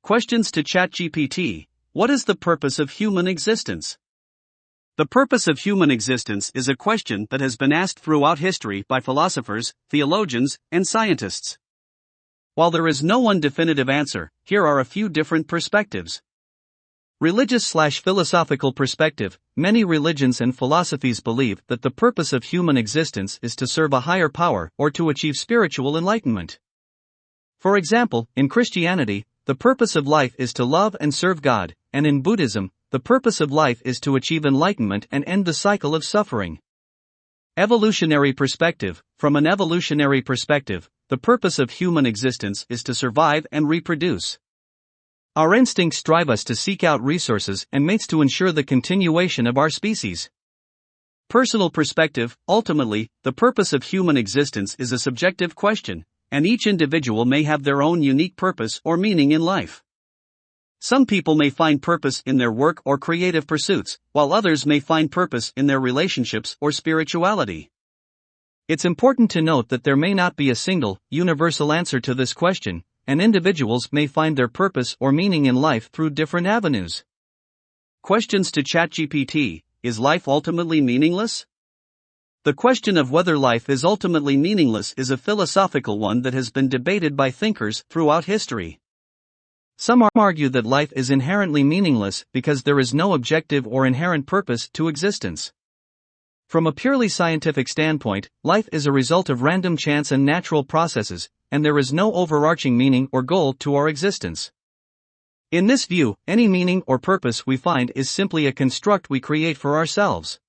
Questions to ChatGPT. What is the purpose of human existence? The purpose of human existence is a question that has been asked throughout history by philosophers, theologians, and scientists. While there is no one definitive answer, here are a few different perspectives. Religious/philosophical perspective. Many religions and philosophies believe that the purpose of human existence is to serve a higher power or to achieve spiritual enlightenment. For example, in Christianity, the purpose of life is to love and serve God, and in Buddhism, the purpose of life is to achieve enlightenment and end the cycle of suffering. Evolutionary perspective. From an evolutionary perspective, the purpose of human existence is to survive and reproduce. Our instincts drive us to seek out resources and mates to ensure the continuation of our species. Personal perspective. Ultimately, the purpose of human existence is a subjective question, and each individual may have their own unique purpose or meaning in life. Some people may find purpose in their work or creative pursuits, while others may find purpose in their relationships or spirituality. It's important to note that there may not be a single, universal answer to this question, and individuals may find their purpose or meaning in life through different avenues. Questions to ChatGPT. Is life ultimately meaningless? The question of whether life is ultimately meaningless is a philosophical one that has been debated by thinkers throughout history. Some argue that life is inherently meaningless because there is no objective or inherent purpose to existence. From a purely scientific standpoint, life is a result of random chance and natural processes, and there is no overarching meaning or goal to our existence. In this view, any meaning or purpose we find is simply a construct we create for ourselves.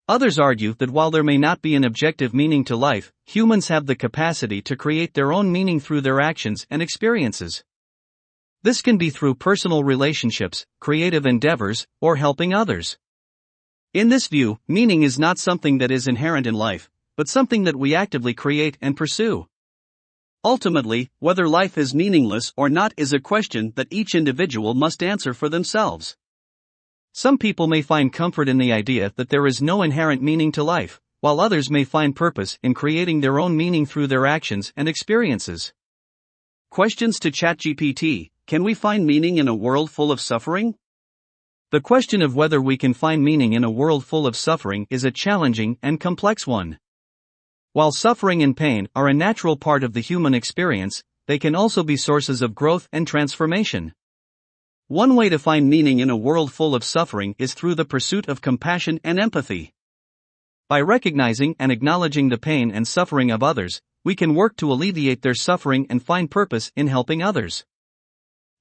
Others argue that while there may not be an objective meaning to life, humans have the capacity to create their own meaning through their actions and experiences. This can be through personal relationships, creative endeavors, or helping others. In this view, meaning is not something that is inherent in life, but something that we actively create and pursue. Ultimately, whether life is meaningless or not is a question that each individual must answer for themselves. Some people may find comfort in the idea that there is no inherent meaning to life, while others may find purpose in creating their own meaning through their actions and experiences. Questions to ChatGPT. Can we find meaning in a world full of suffering? The question of whether we can find meaning in a world full of suffering is a challenging and complex one. While suffering and pain are a natural part of the human experience, they can also be sources of growth and transformation. One way to find meaning in a world full of suffering is through the pursuit of compassion and empathy. By recognizing and acknowledging the pain and suffering of others, we can work to alleviate their suffering and find purpose in helping others.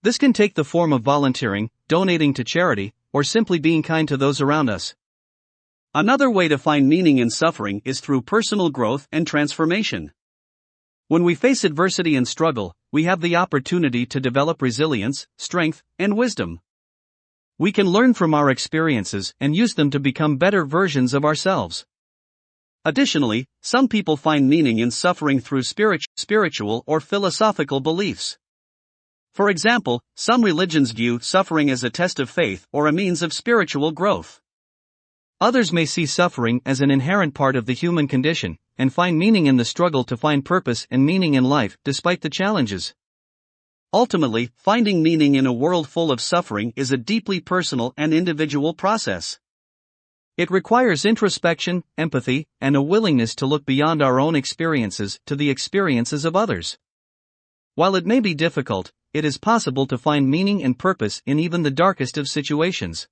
This can take the form of volunteering, donating to charity, or simply being kind to those around us. Another way to find meaning in suffering is through personal growth and transformation. When we face adversity and struggle, we have the opportunity to develop resilience, strength, and wisdom. We can learn from our experiences and use them to become better versions of ourselves. Additionally, some people find meaning in suffering through spiritual or philosophical beliefs. For example, some religions view suffering as a test of faith or a means of spiritual growth. Others may see suffering as an inherent part of the human condition, and find meaning in the struggle to find purpose and meaning in life despite the challenges. Ultimately, finding meaning in a world full of suffering is a deeply personal and individual process. It requires introspection, empathy, and a willingness to look beyond our own experiences to the experiences of others. While it may be difficult, it is possible to find meaning and purpose in even the darkest of situations.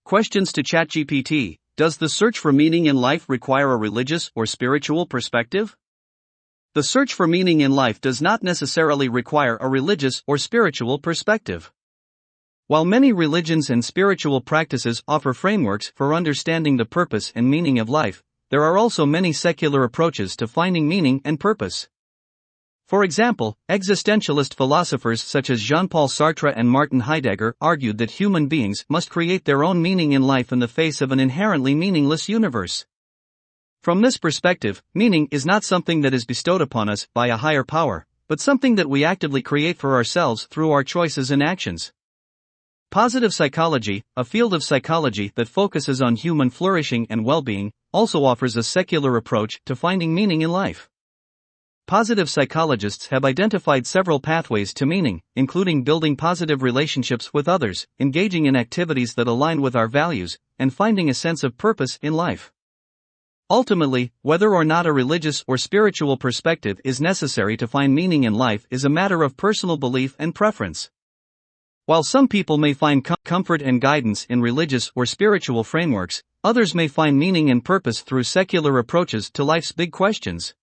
Questions to ChatGPT. Does the search for meaning in life require a religious or spiritual perspective? The search for meaning in life does not necessarily require a religious or spiritual perspective. While many religions and spiritual practices offer frameworks for understanding the purpose and meaning of life, there are also many secular approaches to finding meaning and purpose. For example, existentialist philosophers such as Jean-Paul Sartre and Martin Heidegger argued that human beings must create their own meaning in life in the face of an inherently meaningless universe. From this perspective, meaning is not something that is bestowed upon us by a higher power, but something that we actively create for ourselves through our choices and actions. Positive psychology, a field of psychology that focuses on human flourishing and well-being, also offers a secular approach to finding meaning in life. positive psychologists have identified several pathways to meaning, including building positive relationships with others, engaging in activities that align with our values, and finding a sense of purpose in life. Ultimately, whether or not a religious or spiritual perspective is necessary to find meaning in life is a matter of personal belief and preference. While some people may find comfort and guidance in religious or spiritual frameworks, others may find meaning and purpose through secular approaches to life's big questions.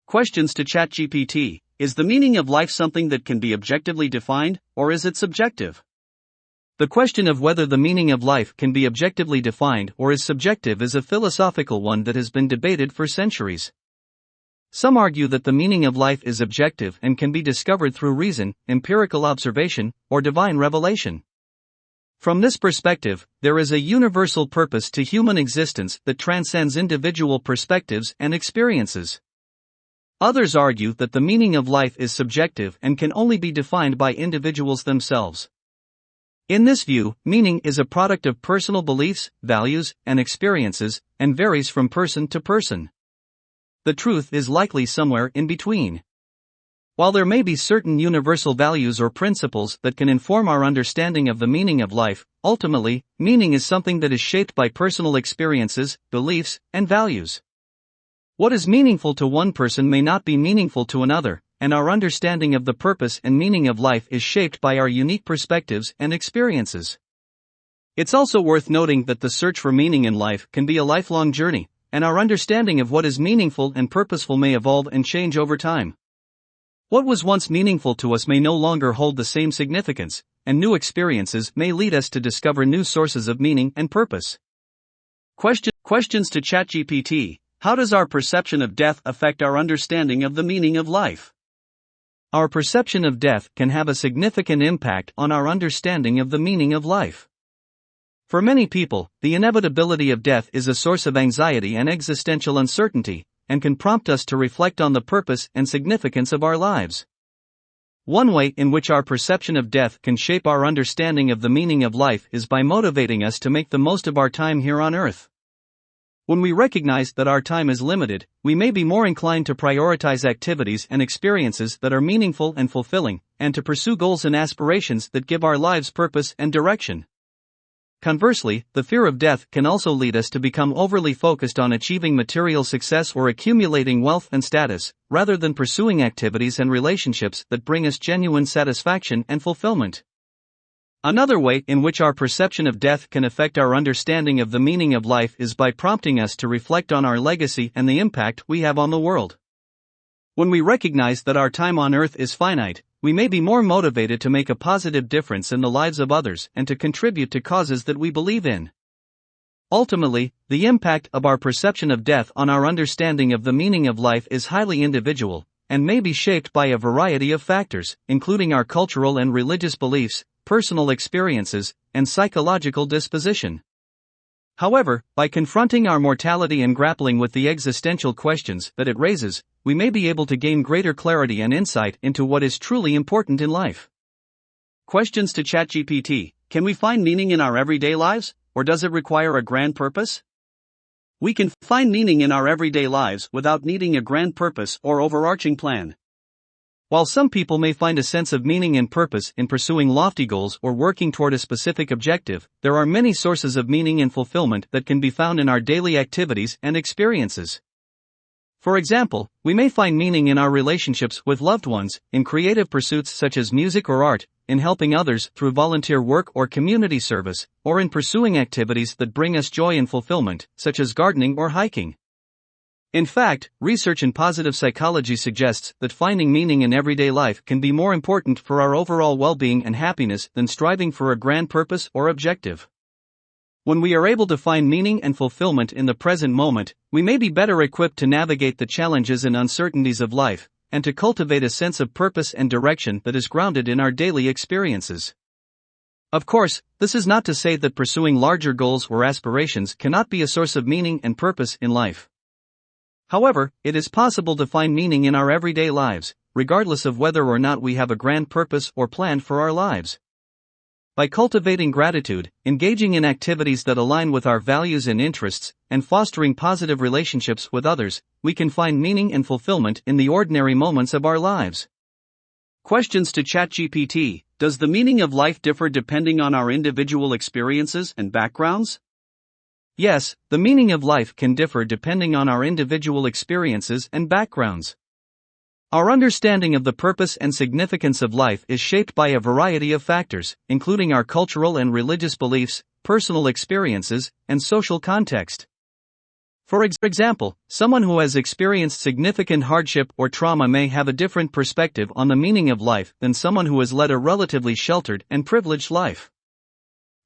Questions to ChatGPT: Is the meaning of life something that can be objectively defined, or is it subjective? The question of whether the meaning of life can be objectively defined or is subjective is a philosophical one that has been debated for centuries. Some argue that the meaning of life is objective and can be discovered through reason, empirical observation, or divine revelation. From this perspective, there is a universal purpose to human existence that transcends individual perspectives and experiences. Others argue that the meaning of life is subjective and can only be defined by individuals themselves. In this view, meaning is a product of personal beliefs, values, and experiences, and varies from person to person. The truth is likely somewhere in between. While there may be certain universal values or principles that can inform our understanding of the meaning of life, ultimately, meaning is something that is shaped by personal experiences, beliefs, and values. What is meaningful to one person may not be meaningful to another, and our understanding of the purpose and meaning of life is shaped by our unique perspectives and experiences. It's also worth noting that the search for meaning in life can be a lifelong journey, and our understanding of what is meaningful and purposeful may evolve and change over time. What was once meaningful to us may no longer hold the same significance, and new experiences may lead us to discover new sources of meaning and purpose. Questions to ChatGPT: How does our perception of death affect our understanding of the meaning of life? Our perception of death can have a significant impact on our understanding of the meaning of life. For many people, the inevitability of death is a source of anxiety and existential uncertainty, and can prompt us to reflect on the purpose and significance of our lives. One way in which our perception of death can shape our understanding of the meaning of life is by motivating us to make the most of our time here on Earth. When we recognize that our time is limited, we may be more inclined to prioritize activities and experiences that are meaningful and fulfilling, and to pursue goals and aspirations that give our lives purpose and direction. Conversely, the fear of death can also lead us to become overly focused on achieving material success or accumulating wealth and status, rather than pursuing activities and relationships that bring us genuine satisfaction and fulfillment. Another way in which our perception of death can affect our understanding of the meaning of life is by prompting us to reflect on our legacy and the impact we have on the world. When we recognize that our time on Earth is finite, we may be more motivated to make a positive difference in the lives of others and to contribute to causes that we believe in. Ultimately, the impact of our perception of death on our understanding of the meaning of life is highly individual, and may be shaped by a variety of factors, including our cultural and religious beliefs, personal experiences, and psychological disposition. However, by confronting our mortality and grappling with the existential questions that it raises, we may be able to gain greater clarity and insight into what is truly important in life. Questions to ChatGPT: Can we find meaning in our everyday lives, or does it require a grand purpose? We can find meaning in our everyday lives without needing a grand purpose or overarching plan. While some people may find a sense of meaning and purpose in pursuing lofty goals or working toward a specific objective, there are many sources of meaning and fulfillment that can be found in our daily activities and experiences. For example, we may find meaning in our relationships with loved ones, in creative pursuits such as music or art, in helping others through volunteer work or community service, or in pursuing activities that bring us joy and fulfillment, such as gardening or hiking. In fact, research in positive psychology suggests that finding meaning in everyday life can be more important for our overall well-being and happiness than striving for a grand purpose or objective. When we are able to find meaning and fulfillment in the present moment, we may be better equipped to navigate the challenges and uncertainties of life, and to cultivate a sense of purpose and direction that is grounded in our daily experiences. Of course, this is not to say that pursuing larger goals or aspirations cannot be a source of meaning and purpose in life. However, it is possible to find meaning in our everyday lives, regardless of whether or not we have a grand purpose or plan for our lives. By cultivating gratitude, engaging in activities that align with our values and interests, and fostering positive relationships with others, we can find meaning and fulfillment in the ordinary moments of our lives. Questions to ChatGPT: does the meaning of life differ depending on our individual experiences and backgrounds? Yes, the meaning of life can differ depending on our individual experiences and backgrounds. Our understanding of the purpose and significance of life is shaped by a variety of factors, including our cultural and religious beliefs, personal experiences, and social context. For example, someone who has experienced significant hardship or trauma may have a different perspective on the meaning of life than someone who has led a relatively sheltered and privileged life.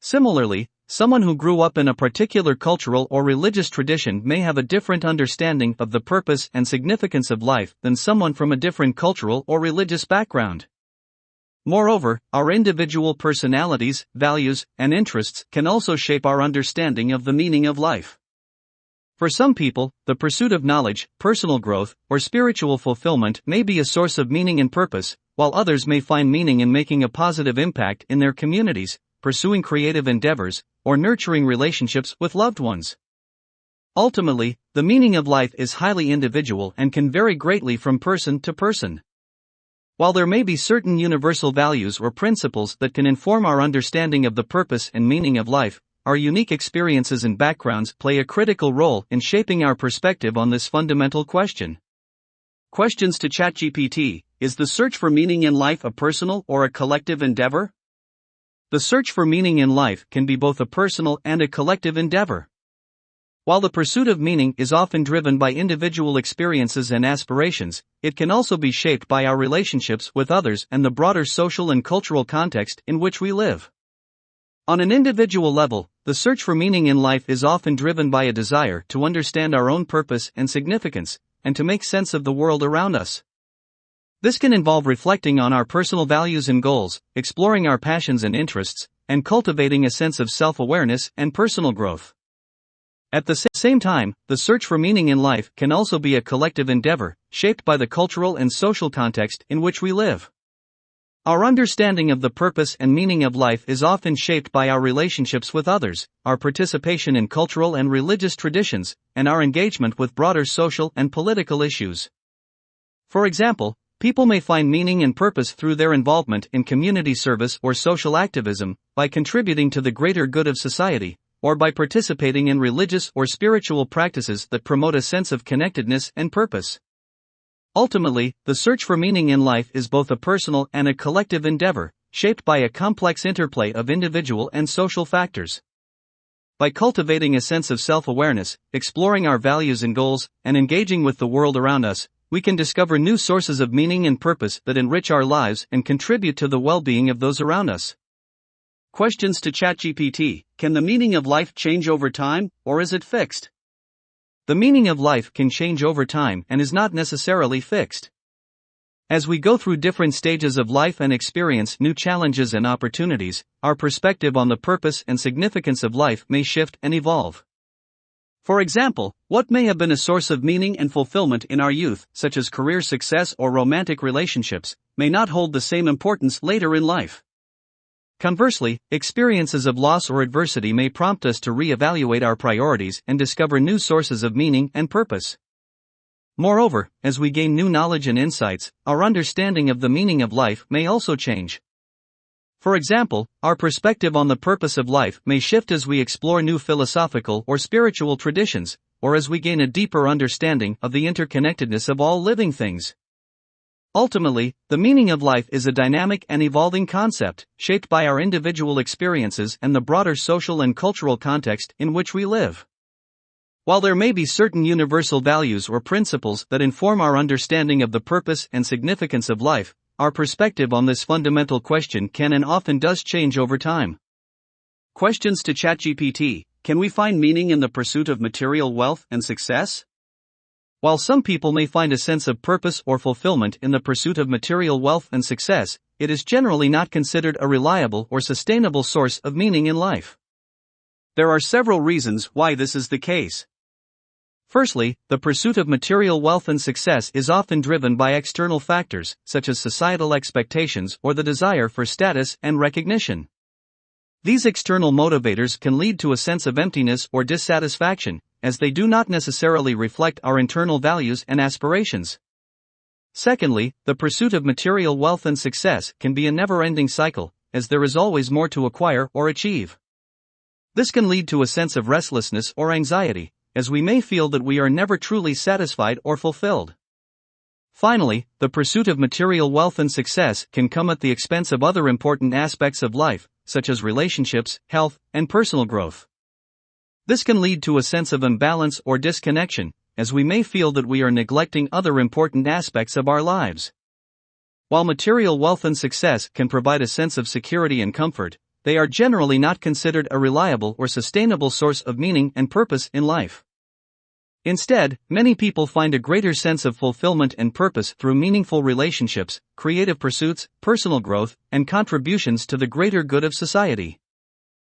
Similarly, someone who grew up in a particular cultural or religious tradition may have a different understanding of the purpose and significance of life than someone from a different cultural or religious background. Moreover, our individual personalities, values, and interests can also shape our understanding of the meaning of life. For some people, the pursuit of knowledge, personal growth, or spiritual fulfillment may be a source of meaning and purpose, while others may find meaning in making a positive impact in their communities, pursuing creative endeavors, or nurturing relationships with loved ones. Ultimately, the meaning of life is highly individual and can vary greatly from person to person. While there may be certain universal values or principles that can inform our understanding of the purpose and meaning of life, our unique experiences and backgrounds play a critical role in shaping our perspective on this fundamental question. Questions to ChatGPT: is the search for meaning in life a personal or a collective endeavor? The search for meaning in life can be both a personal and a collective endeavor. While the pursuit of meaning is often driven by individual experiences and aspirations, it can also be shaped by our relationships with others and the broader social and cultural context in which we live. On an individual level, the search for meaning in life is often driven by a desire to understand our own purpose and significance, and to make sense of the world around us. This can involve reflecting on our personal values and goals, exploring our passions and interests, and cultivating a sense of self-awareness and personal growth. At the same time, the search for meaning in life can also be a collective endeavor, shaped by the cultural and social context in which we live. Our understanding of the purpose and meaning of life is often shaped by our relationships with others, our participation in cultural and religious traditions, and our engagement with broader social and political issues. For example, people may find meaning and purpose through their involvement in community service or social activism, by contributing to the greater good of society, or by participating in religious or spiritual practices that promote a sense of connectedness and purpose. Ultimately, the search for meaning in life is both a personal and a collective endeavor, shaped by a complex interplay of individual and social factors. By cultivating a sense of self-awareness, exploring our values and goals, and engaging with the world around us, we can discover new sources of meaning and purpose that enrich our lives and contribute to the well-being of those around us. Questions to ChatGPT: can the meaning of life change over time, or is it fixed? The meaning of life can change over time and is not necessarily fixed. As we go through different stages of life and experience new challenges and opportunities, our perspective on the purpose and significance of life may shift and evolve. For example, what may have been a source of meaning and fulfillment in our youth, such as career success or romantic relationships, may not hold the same importance later in life. Conversely, experiences of loss or adversity may prompt us to re-evaluate our priorities and discover new sources of meaning and purpose. Moreover, as we gain new knowledge and insights, our understanding of the meaning of life may also change. For example, our perspective on the purpose of life may shift as we explore new philosophical or spiritual traditions, or as we gain a deeper understanding of the interconnectedness of all living things. Ultimately, the meaning of life is a dynamic and evolving concept, shaped by our individual experiences and the broader social and cultural context in which we live. While there may be certain universal values or principles that inform our understanding of the purpose and significance of life, our perspective on this fundamental question can and often does change over time. Questions to ChatGPT: can we find meaning in the pursuit of material wealth and success? While some people may find a sense of purpose or fulfillment in the pursuit of material wealth and success, it is generally not considered a reliable or sustainable source of meaning in life. There are several reasons why this is the case. Firstly, the pursuit of material wealth and success is often driven by external factors, such as societal expectations or the desire for status and recognition. These external motivators can lead to a sense of emptiness or dissatisfaction, as they do not necessarily reflect our internal values and aspirations. Secondly, the pursuit of material wealth and success can be a never-ending cycle, as there is always more to acquire or achieve. This can lead to a sense of restlessness or anxiety, as we may feel that we are never truly satisfied or fulfilled. Finally, the pursuit of material wealth and success can come at the expense of other important aspects of life, such as relationships, health, and personal growth. This can lead to a sense of imbalance or disconnection, as we may feel that we are neglecting other important aspects of our lives. While material wealth and success can provide a sense of security and comfort, they are generally not considered a reliable or sustainable source of meaning and purpose in life. Instead, many people find a greater sense of fulfillment and purpose through meaningful relationships, creative pursuits, personal growth, and contributions to the greater good of society.